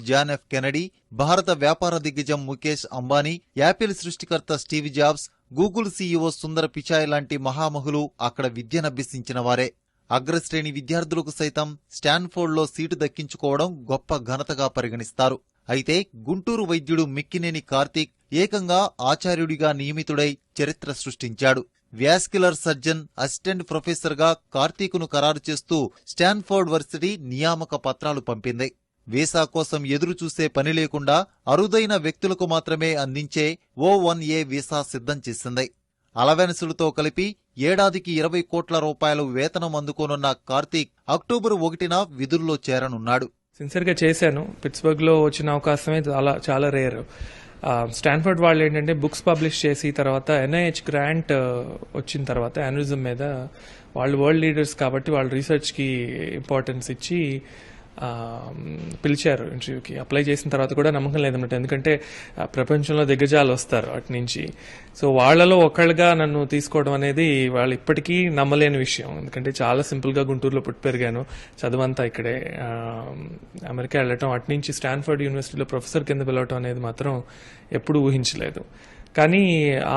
John F Kennedy, భారత వ్యాపార దిగ్గజం ముఖేష్ అంబానీ, యాపిల్ సృష్టికర్త Steve jobs, Google CEO Sundar Pichai లాంటి మహామహులు అక్కడ విద్యనభ్యసించిన వారే. అగ్రశ్రేణి విద్యార్థులకు సైతం స్టాన్ఫోర్డ్లో సీటు దక్కించుకోవడం గొప్ప ఘనతగా పరిగణిస్తారు. అయితే గుంటూరు వైద్యుడు మిక్కినేని కార్తీక్ ఏకంగా ఆచార్యుడిగా నియమితుడై చరిత్ర సృష్టించాడు. వ్యాస్క్యులర్ సర్జన్ అసిస్టెంట్ ప్రొఫెసర్గా కార్తీకును ఖరారు చేస్తూ స్టాన్ఫోర్డ్ వర్సిటీ నియామక పత్రాలు పంపింది. వీసా కోసం ఎదురుచూసే పని లేకుండా అరుదైన వ్యక్తులకు మాత్రమే అందించే O1A వీసా సిద్ధం చేసింది. అలవెన్సులతో కలిపి ఏడాదికి 20 కోట్ల రూపాయలు వేతనం అందుకోనున్న కార్తీక్ అక్టోబర్ 1న విధుల్లో చేరనున్నాడు. సిన్సియర్గా చేశాను. పిట్స్బర్గ్లో వచ్చిన అవకాశమే చాలా రేర్. స్టాన్ఫర్డ్ వాళ్ళు ఏంటంటే బుక్స్ పబ్లిష్ చేసి తర్వాత NIH గ్రాంట్ వచ్చిన తర్వాత యానిజం మీద వాళ్ళు వరల్డ్ లీడర్స్ కాబట్టి వాళ్ళు రీసెర్చ్కి ఇంపార్టెన్స్ ఇచ్చి పిలిచారు ఇంటర్వ్యూకి. అప్లై చేసిన తర్వాత కూడా నమ్మకం లేదన్నమాట, ఎందుకంటే ప్రపంచంలో దిగ్గజాలు వస్తారు అటు నుంచి. సో వాళ్లలో ఒకళ్ళుగా నన్ను తీసుకోవడం అనేది వాళ్ళు ఇప్పటికీ నమ్మలేని విషయం. ఎందుకంటే చాలా సింపుల్గా గుంటూరులో పుట్టి పెరిగాను, చదువంతా ఇక్కడే. అమెరికా వెళ్ళటం, అటు నుంచి స్టాన్ఫర్డ్ యూనివర్సిటీలో ప్రొఫెసర్ కింద పిలవటం అనేది మాత్రం ఎప్పుడూ ఊహించలేదు. కానీ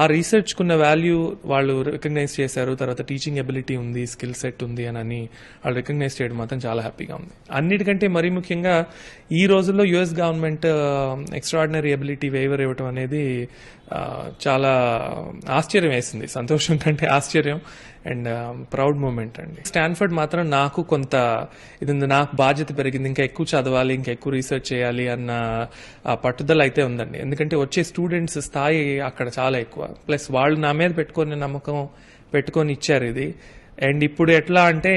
ఆ రీసెర్చ్కున్న వాల్యూ వాళ్ళు రికగ్నైజ్ చేశారు. తర్వాత టీచింగ్ ఎబిలిటీ ఉంది, స్కిల్ సెట్ ఉంది అని వాళ్ళు రికగ్నైజ్ చేయడం మాత్రం చాలా హ్యాపీగా ఉంది. అన్నిటికంటే మరీ ముఖ్యంగా ఈ రోజుల్లో US government extraordinary ability waiver ఇవ్వటం అనేది చాలా ఆశ్చర్యం వేసింది. సంతోషం కంటే ఆశ్చర్యం అండ్ ప్రౌడ్ మూమెంట్ అండి. స్టాన్ఫర్డ్ మాత్రం నాకు కొంత ఇది నాకు బాధ్యత పెరిగింది, ఇంకా ఎక్కువ చదవాలి, ఇంకా ఎక్కువ రీసెర్చ్ చేయాలి అన్న పట్టుదల అయితే ఉందండి. ఎందుకంటే వచ్చే స్టూడెంట్స్ స్థాయి అక్కడ చాలా ఎక్కువ, ప్లస్ వాళ్ళు నా మీద పెట్టుకొని నమ్మకం పెట్టుకొని ఇచ్చారు ఇది. అండ్ ఇప్పుడు ఎట్లా అంటే